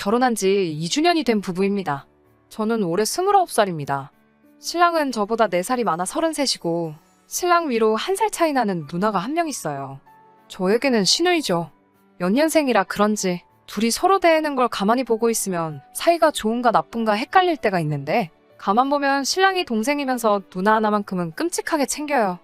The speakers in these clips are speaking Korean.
결혼한 지 2주년이 된 부부입니다. 저는 올해 29살입니다. 신랑은 저보다 4살이 많아 33이고 신랑 위로 1살 차이 나는 누나가 한 명 있어요. 저에게는 시누이죠. 연년생이라 그런지 둘이 서로 대하는 걸 가만히 보고 있으면 사이가 좋은가 나쁜가 헷갈릴 때가 있는데 가만 보면 신랑이 동생이면서 누나 하나만큼은 끔찍하게 챙겨요.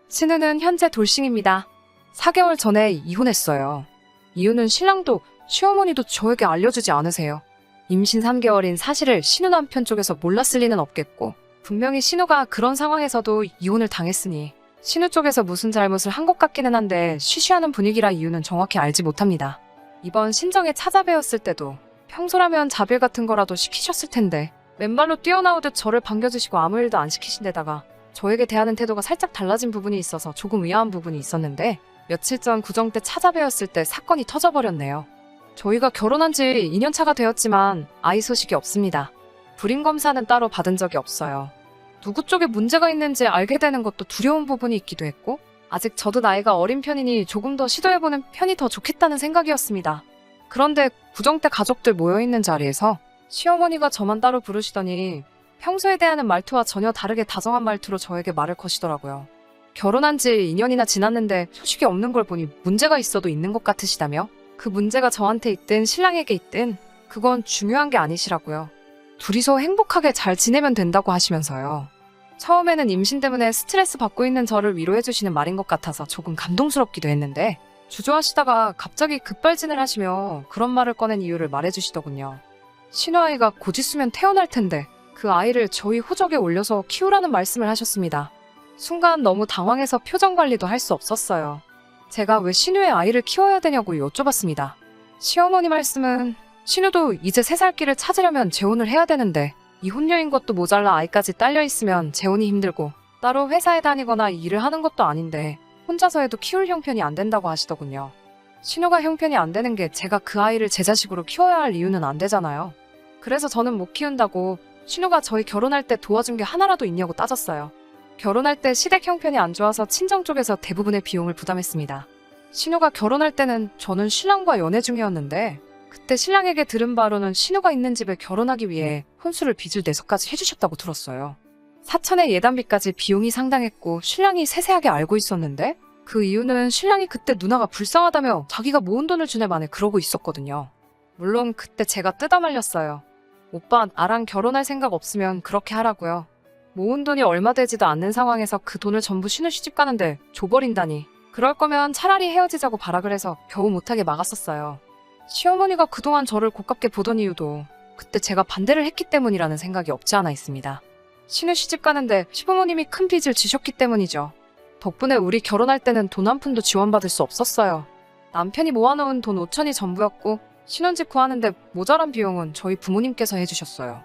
신우는 현재 돌싱입니다. 4개월 전에 이혼했어요. 이유는 신랑도 시어머니도 저에게 알려주지 않으세요. 임신 3개월인 사실을 신우 남편 쪽에서 몰랐을 리는 없겠고 분명히 신우가 그런 상황에서도 이혼을 당했으니 신우 쪽에서 무슨 잘못을 한 것 같기는 한데 쉬쉬하는 분위기라 이유는 정확히 알지 못합니다. 이번 신정에 찾아뵈었을 때도 평소라면 자빌 같은 거라도 시키셨을 텐데 맨발로 뛰어나오듯 저를 반겨주시고 아무 일도 안 시키신 데다가 저에게 대하는 태도가 살짝 달라진 부분이 있어서 조금 의아한 부분이 있었는데 며칠 전 구정 때 찾아뵈었을 때 사건이 터져버렸네요. 저희가 결혼한 지 2년 차가 되었지만 아이 소식이 없습니다. 불임검사는 따로 받은 적이 없어요. 누구 쪽에 문제가 있는지 알게 되는 것도 두려운 부분이 있기도 했고 아직 저도 나이가 어린 편이니 조금 더 시도해보는 편이 더 좋겠다는 생각이었습니다. 그런데 구정 때 가족들 모여있는 자리에서 시어머니가 저만 따로 부르시더니 평소에 대하는 말투와 전혀 다르게 다정한 말투로 저에게 말을 거시더라고요. 결혼한 지 2년이나 지났는데 소식이 없는 걸 보니 문제가 있어도 있는 것 같으시다며 그 문제가 저한테 있든 신랑에게 있든 그건 중요한 게 아니시라고요. 둘이서 행복하게 잘 지내면 된다고 하시면서요. 처음에는 임신 때문에 스트레스 받고 있는 저를 위로해주시는 말인 것 같아서 조금 감동스럽기도 했는데 주저하시다가 갑자기 급발진을 하시며 그런 말을 꺼낸 이유를 말해주시더군요. 신우아이가 곧 있으면 태어날 텐데 그 아이를 저희 호적에 올려서 키우라는 말씀을 하셨습니다. 순간 너무 당황해서 표정 관리도 할 수 없었어요. 제가 왜 신우의 아이를 키워야 되냐고 여쭤봤습니다. 시어머니 말씀은 신우도 이제 3살 길을 찾으려면 재혼을 해야 되는데 이혼녀인 것도 모자라 아이까지 딸려있으면 재혼이 힘들고 따로 회사에 다니거나 일을 하는 것도 아닌데 혼자서 해도 키울 형편이 안 된다고 하시더군요. 신우가 형편이 안 되는 게 제가 그 아이를 제 자식으로 키워야 할 이유는 안 되잖아요. 그래서 저는 못 키운다고 신우가 저희 결혼할 때 도와준 게 하나라도 있냐고 따졌어요. 결혼할 때 시댁 형편이 안 좋아서 친정 쪽에서 대부분의 비용을 부담했습니다. 신우가 결혼할 때는 저는 신랑과 연애 중이었는데 그때 신랑에게 들은 바로는 신우가 있는 집에 결혼하기 위해 혼수를 빚을 내서까지 해주셨다고 들었어요. 사천의 예단비까지 비용이 상당했고 신랑이 세세하게 알고 있었는데 그 이유는 신랑이 그때 누나가 불쌍하다며 자기가 모은 돈을 주네 만에 그러고 있었거든요. 물론 그때 제가 뜯어말렸어요. 오빠 나랑 결혼할 생각 없으면 그렇게 하라고요. 모은 돈이 얼마 되지도 않는 상황에서 그 돈을 전부 신우 시집 가는데 줘버린다니. 그럴 거면 차라리 헤어지자고 발악을 해서 겨우 못하게 막았었어요. 시어머니가 그동안 저를 고깝게 보던 이유도 그때 제가 반대를 했기 때문이라는 생각이 없지 않아 있습니다. 신우 시집 가는데 시부모님이 큰 빚을 지셨기 때문이죠. 덕분에 우리 결혼할 때는 돈 한 푼도 지원받을 수 없었어요. 남편이 모아놓은 돈 5천이 전부였고 신혼집 구하는데 모자란 비용은 저희 부모님께서 해주셨어요.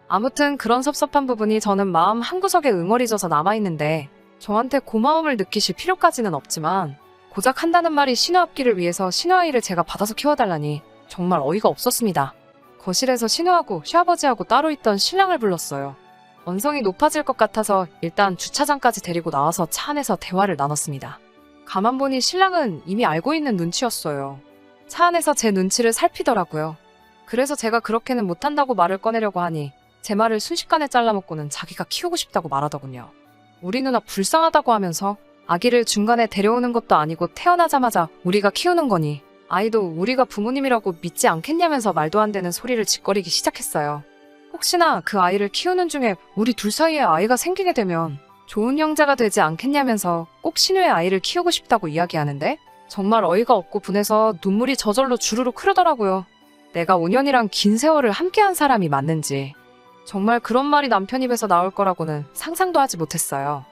아무튼 그런 섭섭한 부분이 저는 마음 한구석에 응어리져서 남아있는데 저한테 고마움을 느끼실 필요까지는 없지만 고작 한다는 말이 신우 앞길을 위해서 신우아이를 제가 받아서 키워달라니 정말 어이가 없었습니다. 거실에서 신우하고 시아버지하고 따로 있던 신랑을 불렀어요. 언성이 높아질 것 같아서 일단 주차장까지 데리고 나와서 차 안에서 대화를 나눴습니다. 가만 보니 신랑은 이미 알고 있는 눈치였어요. 차 안에서 제 눈치를 살피더라고요. 그래서 제가 그렇게는 못한다고 말을 꺼내려고 하니 제 말을 순식간에 잘라먹고는 자기가 키우고 싶다고 말하더군요. 우리 누나 불쌍하다고 하면서 아기를 중간에 데려오는 것도 아니고 태어나자마자 우리가 키우는 거니 아이도 우리가 부모님이라고 믿지 않겠냐면서 말도 안 되는 소리를 짓거리기 시작했어요. 혹시나 그 아이를 키우는 중에 우리 둘 사이에 아이가 생기게 되면 좋은 형제가 되지 않겠냐면서 꼭 신우의 아이를 키우고 싶다고 이야기하는데 정말 어이가 없고 분해서 눈물이 저절로 주르륵 흐르더라고요. 내가 5년이란 긴 세월을 함께한 사람이 맞는지 정말 그런 말이 남편 입에서 나올 거라고는 상상도 하지 못했어요.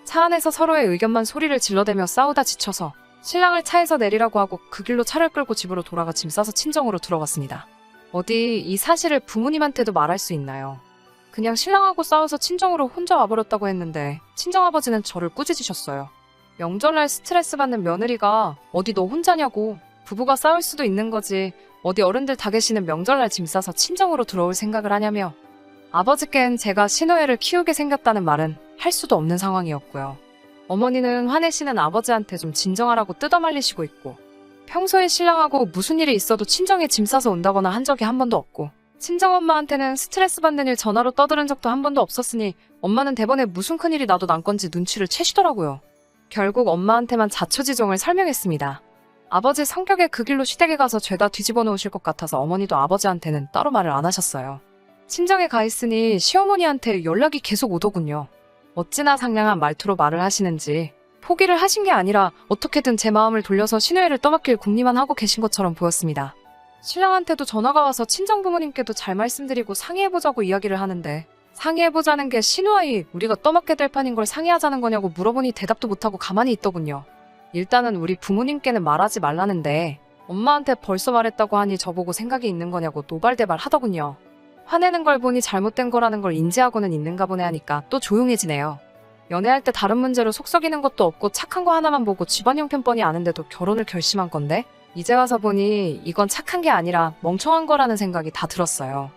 차 안에서 서로의 의견만 소리를 질러대며 싸우다 지쳐서 신랑을 차에서 내리라고 하고 그 길로 차를 끌고 집으로 돌아가 짐 싸서 친정으로 들어갔습니다. 어디 이 사실을 부모님한테도 말할 수 있나요? 그냥 신랑하고 싸워서 친정으로 혼자 와버렸다고 했는데 친정아버지는 저를 꾸짖으셨어요. 명절날 스트레스 받는 며느리가 어디 너 혼자냐고. 부부가 싸울 수도 있는 거지 어디 어른들 다 계시는 명절날 짐 싸서 친정으로 들어올 생각을 하냐며. 아버지께는 제가 신우애를 키우게 생겼다는 말은 할 수도 없는 상황이었고요. 어머니는 화내시는 아버지한테 좀 진정하라고 뜯어말리시고 있고 평소에 신랑하고 무슨 일이 있어도 친정에 짐 싸서 온다거나 한 적이 한 번도 없고 친정엄마한테는 스트레스 받는 일 전화로 떠들은 적도 한 번도 없었으니 엄마는 대번에 무슨 큰일이 나도 난 건지 눈치를 채시더라고요. 결국 엄마한테만 자초지종을 설명했습니다. 아버지 성격에 그 길로 시댁에 가서 죄다 뒤집어 놓으실 것 같아서 어머니도 아버지한테는 따로 말을 안 하셨어요. 친정에 가 있으니 시어머니한테 연락이 계속 오더군요. 어찌나 상냥한 말투로 말을 하시는지 포기를 하신 게 아니라 어떻게든 제 마음을 돌려서 신우애를 떠맡길 궁리만 하고 계신 것처럼 보였습니다. 신랑한테도 전화가 와서 친정 부모님께도 잘 말씀드리고 상의해보자고 이야기를 하는데 상의해보자는 게 신우아이 우리가 떠맡게 될 판인 걸 상의하자는 거냐고 물어보니 대답도 못하고 가만히 있더군요. 일단은 우리 부모님께는 말하지 말라는데 엄마한테 벌써 말했다고 하니 저보고 생각이 있는 거냐고 노발대발 하더군요. 화내는 걸 보니 잘못된 거라는 걸 인지하고는 있는가 보네 하니까 또 조용해지네요. 연애할 때 다른 문제로 속썩이는 것도 없고 착한 거 하나만 보고 집안 형편 뻔히 아는데도 결혼을 결심한 건데 이제 와서 보니 이건 착한 게 아니라 멍청한 거라는 생각이 다 들었어요.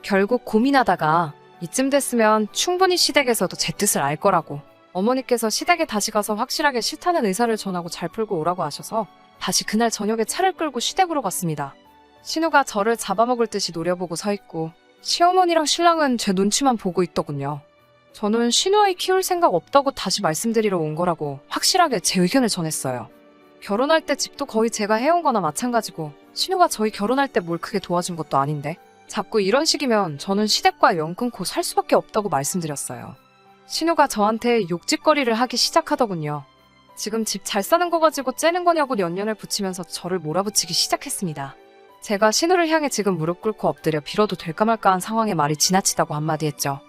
결국 고민하다가 이쯤 됐으면 충분히 시댁에서도 제 뜻을 알 거라고 어머니께서 시댁에 다시 가서 확실하게 싫다는 의사를 전하고 잘 풀고 오라고 하셔서 다시 그날 저녁에 차를 끌고 시댁으로 갔습니다. 신우가 저를 잡아먹을 듯이 노려보고 서 있고 시어머니랑 신랑은 제 눈치만 보고 있더군요. 저는 신우아이 키울 생각 없다고 다시 말씀드리러 온 거라고 확실하게 제 의견을 전했어요. 결혼할 때 집도 거의 제가 해온 거나 마찬가지고 신우가 저희 결혼할 때 뭘 크게 도와준 것도 아닌데 자꾸 이런 식이면 저는 시댁과 연 끊고 살 수밖에 없다고 말씀드렸어요. 신우가 저한테 욕짓거리를 하기 시작하더군요. 지금 집 잘 사는 거 가지고 째는 거냐고 연연을 붙이면서 저를 몰아붙이기 시작했습니다. 제가 신우를 향해 지금 무릎 꿇고 엎드려 빌어도 될까 말까한 상황에 말이 지나치다고 한마디 했죠.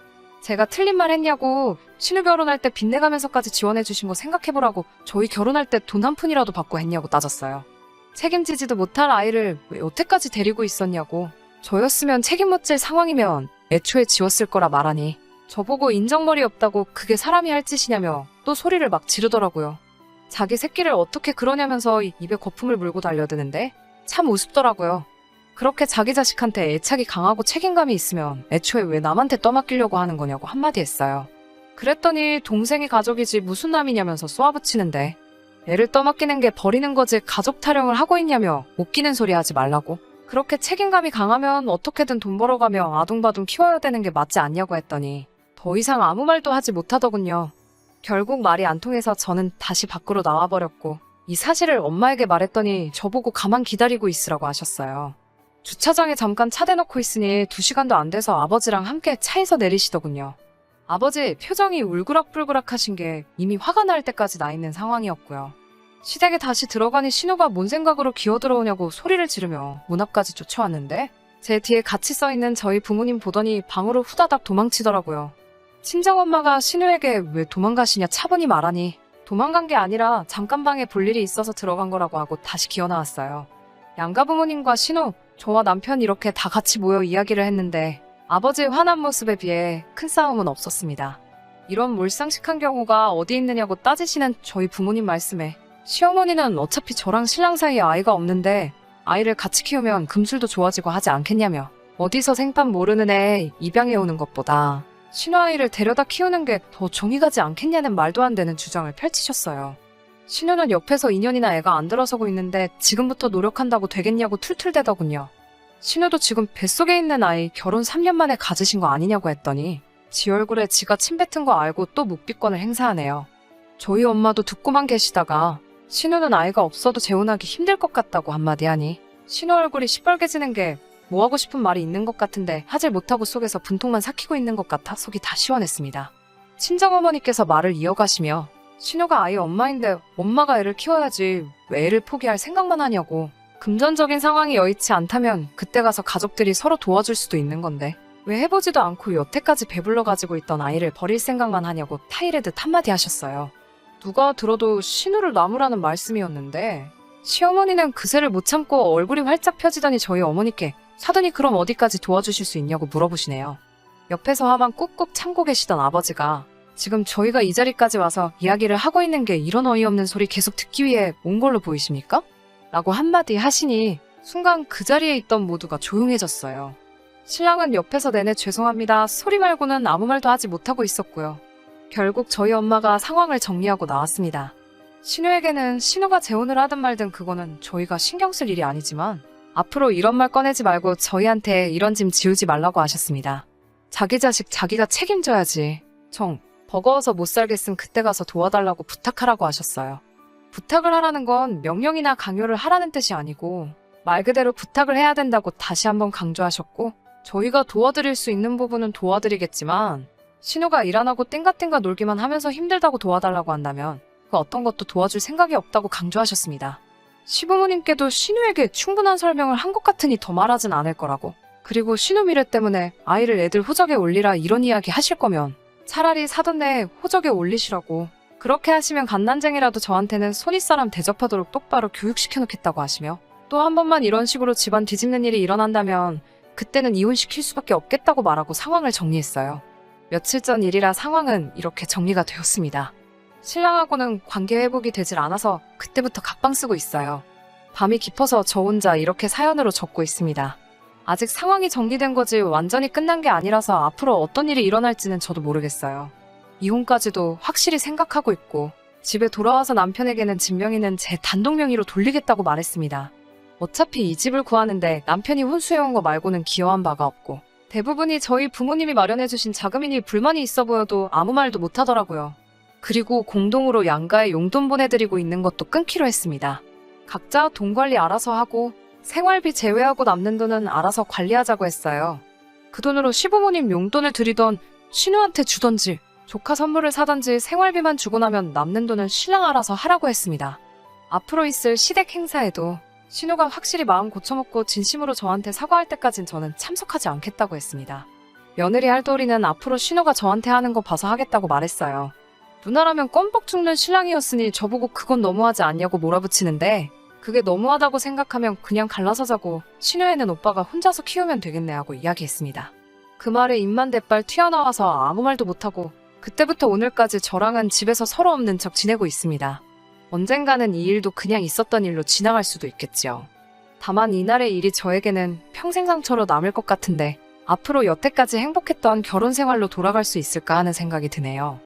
제가 틀린 말 했냐고 신우 결혼할 때 빚내가면서까지 지원해 주신 거 생각해보라고 저희 결혼할 때 돈 한 푼이라도 받고 했냐고 따졌어요. 책임지지도 못할 아이를 왜 여태까지 데리고 있었냐고 저였으면 책임 못 질 상황이면 애초에 지웠을 거라 말하니 저보고 인정머리 없다고 그게 사람이 할 짓이냐며 또 소리를 막 지르더라고요. 자기 새끼를 어떻게 그러냐면서 입에 거품을 물고 달려드는데 참 우습더라고요. 그렇게 자기 자식한테 애착이 강하고 책임감이 있으면 애초에 왜 남한테 떠맡기려고 하는 거냐고 한마디 했어요. 그랬더니 동생이 가족이지 무슨 남이냐면서 쏘아붙이는데 애를 떠맡기는 게 버리는 거지 가족 타령을 하고 있냐며 웃기는 소리 하지 말라고. 그렇게 책임감이 강하면 어떻게든 돈 벌어가며 아둥바둥 키워야 되는 게 맞지 않냐고 했더니 더 이상 아무 말도 하지 못하더군요. 결국 말이 안 통해서 저는 다시 밖으로 나와버렸고 이 사실을 엄마에게 말했더니 저보고 가만 기다리고 있으라고 하셨어요. 주차장에 잠깐 차 대놓고 있으니 2시간도 안 돼서 아버지랑 함께 차에서 내리시더군요. 아버지 표정이 울그락불그락 하신 게 이미 화가 날 때까지 나 있는 상황이었고요. 시댁에 다시 들어가니 신우가 뭔 생각으로 기어들어오냐고 소리를 지르며 문 앞까지 쫓아왔는데 제 뒤에 같이 써있는 저희 부모님 보더니 방으로 후다닥 도망치더라고요. 친정엄마가 신우에게 왜 도망가시냐 차분히 말하니 도망간 게 아니라 잠깐 방에 볼 일이 있어서 들어간 거라고 하고 다시 기어나왔어요. 양가 부모님과 신우, 저와 남편 이렇게 다 같이 모여 이야기를 했는데 아버지의 화난 모습에 비해 큰 싸움은 없었습니다. 이런 몰상식한 경우가 어디 있느냐고 따지시는 저희 부모님 말씀에 시어머니는 어차피 저랑 신랑 사이에 아이가 없는데 아이를 같이 키우면 금술도 좋아지고 하지 않겠냐며 어디서 생판 모르는 애 입양해 오는 것보다 신우아이를 데려다 키우는 게 더 정이 가지 않겠냐는 말도 안 되는 주장을 펼치셨어요. 신우는 옆에서 2년이나 애가 안 들어서고 있는데 지금부터 노력한다고 되겠냐고 툴툴대더군요. 신우도 지금 뱃속에 있는 아이 결혼 3년 만에 가지신 거 아니냐고 했더니 지 얼굴에 지가 침 뱉은 거 알고 또 묵비권을 행사하네요. 저희 엄마도 듣고만 계시다가 신우는 아이가 없어도 재혼하기 힘들 것 같다고 한마디 하니 신우 얼굴이 시뻘개지는 게 뭐 하고 싶은 말이 있는 것 같은데 하질 못하고 속에서 분통만 삭히고 있는 것 같아 속이 다 시원했습니다. 친정어머니께서 말을 이어가시며 신우가 아이 엄마인데 엄마가 애를 키워야지 왜 애를 포기할 생각만 하냐고 금전적인 상황이 여의치 않다면 그때 가서 가족들이 서로 도와줄 수도 있는 건데 왜 해보지도 않고 여태까지 배불러 가지고 있던 아이를 버릴 생각만 하냐고 타이레듯 한마디 하셨어요. 누가 들어도 신우를 나무라는 말씀이었는데 시어머니는 그새를 못 참고 얼굴이 활짝 펴지더니 저희 어머니께 사돈이 그럼 어디까지 도와주실 수 있냐고 물어보시네요. 옆에서 화만 꾹꾹 참고 계시던 아버지가 지금 저희가 이 자리까지 와서 이야기를 하고 있는 게 이런 어이없는 소리 계속 듣기 위해 온 걸로 보이십니까? 라고 한마디 하시니 순간 그 자리에 있던 모두가 조용해졌어요. 신랑은 옆에서 내내 죄송합니다 소리 말고는 아무 말도 하지 못하고 있었고요. 결국 저희 엄마가 상황을 정리하고 나왔습니다. 신우에게는 신우가 재혼을 하든 말든 그거는 저희가 신경 쓸 일이 아니지만 앞으로 이런 말 꺼내지 말고 저희한테 이런 짐 지우지 말라고 하셨습니다. 자기 자식 자기가 책임져야지. 정, 버거워서 못 살겠음 그때 가서 도와달라고 부탁하라고 하셨어요. 부탁을 하라는 건 명령이나 강요를 하라는 뜻이 아니고 말 그대로 부탁을 해야 된다고 다시 한번 강조하셨고 저희가 도와드릴 수 있는 부분은 도와드리겠지만 신우가 일 안 하고 땡가땡가 놀기만 하면서 힘들다고 도와달라고 한다면 그 어떤 것도 도와줄 생각이 없다고 강조하셨습니다. 시부모님께도 신우에게 충분한 설명을 한 것 같으니 더 말하진 않을 거라고. 그리고 신우 미래 때문에 아이를 애들 호적에 올리라 이런 이야기 하실 거면 차라리 사돈 내에 호적에 올리시라고. 그렇게 하시면 갓난쟁이라도 저한테는 손윗사람 대접하도록 똑바로 교육시켜놓겠다고 하시며 또 한 번만 이런 식으로 집안 뒤집는 일이 일어난다면 그때는 이혼시킬 수밖에 없겠다고 말하고 상황을 정리했어요. 며칠 전 일이라 상황은 이렇게 정리가 되었습니다. 신랑하고는 관계 회복이 되질 않아서 그때부터 각방 쓰고 있어요. 밤이 깊어서 저 혼자 이렇게 사연으로 적고 있습니다. 아직 상황이 정리된 거지 완전히 끝난 게 아니라서 앞으로 어떤 일이 일어날지는 저도 모르겠어요. 이혼까지도 확실히 생각하고 있고 집에 돌아와서 남편에게는 집 명의는 제 단독 명의로 돌리겠다고 말했습니다. 어차피 이 집을 구하는데 남편이 혼수해온 거 말고는 기여한 바가 없고 대부분이 저희 부모님이 마련해주신 자금이니 불만이 있어 보여도 아무 말도 못하더라고요. 그리고 공동으로 양가에 용돈 보내드리고 있는 것도 끊기로 했습니다. 각자 돈 관리 알아서 하고 생활비 제외하고 남는 돈은 알아서 관리하자고 했어요. 그 돈으로 시부모님 용돈을 드리던 신우한테 주던지 조카 선물을 사던지 생활비만 주고 나면 남는 돈은 신랑 알아서 하라고 했습니다. 앞으로 있을 시댁 행사에도 신우가 확실히 마음 고쳐먹고 진심으로 저한테 사과할 때까진 저는 참석하지 않겠다고 했습니다. 며느리 할도리는 앞으로 신우가 저한테 하는 거 봐서 하겠다고 말했어요. 누나라면 껌뻑 죽는 신랑이었으니 저보고 그건 너무하지 않냐고 몰아붙이는데 그게 너무하다고 생각하면 그냥 갈라서 자고 신우애는 오빠가 혼자서 키우면 되겠네 하고 이야기했습니다. 그 말에 입만 대빨 튀어나와서 아무 말도 못하고 그때부터 오늘까지 저랑은 집에서 서로 없는 척 지내고 있습니다. 언젠가는 이 일도 그냥 있었던 일로 지나갈 수도 있겠지요. 다만 이날의 일이 저에게는 평생 상처로 남을 것 같은데 앞으로 여태까지 행복했던 결혼 생활로 돌아갈 수 있을까 하는 생각이 드네요.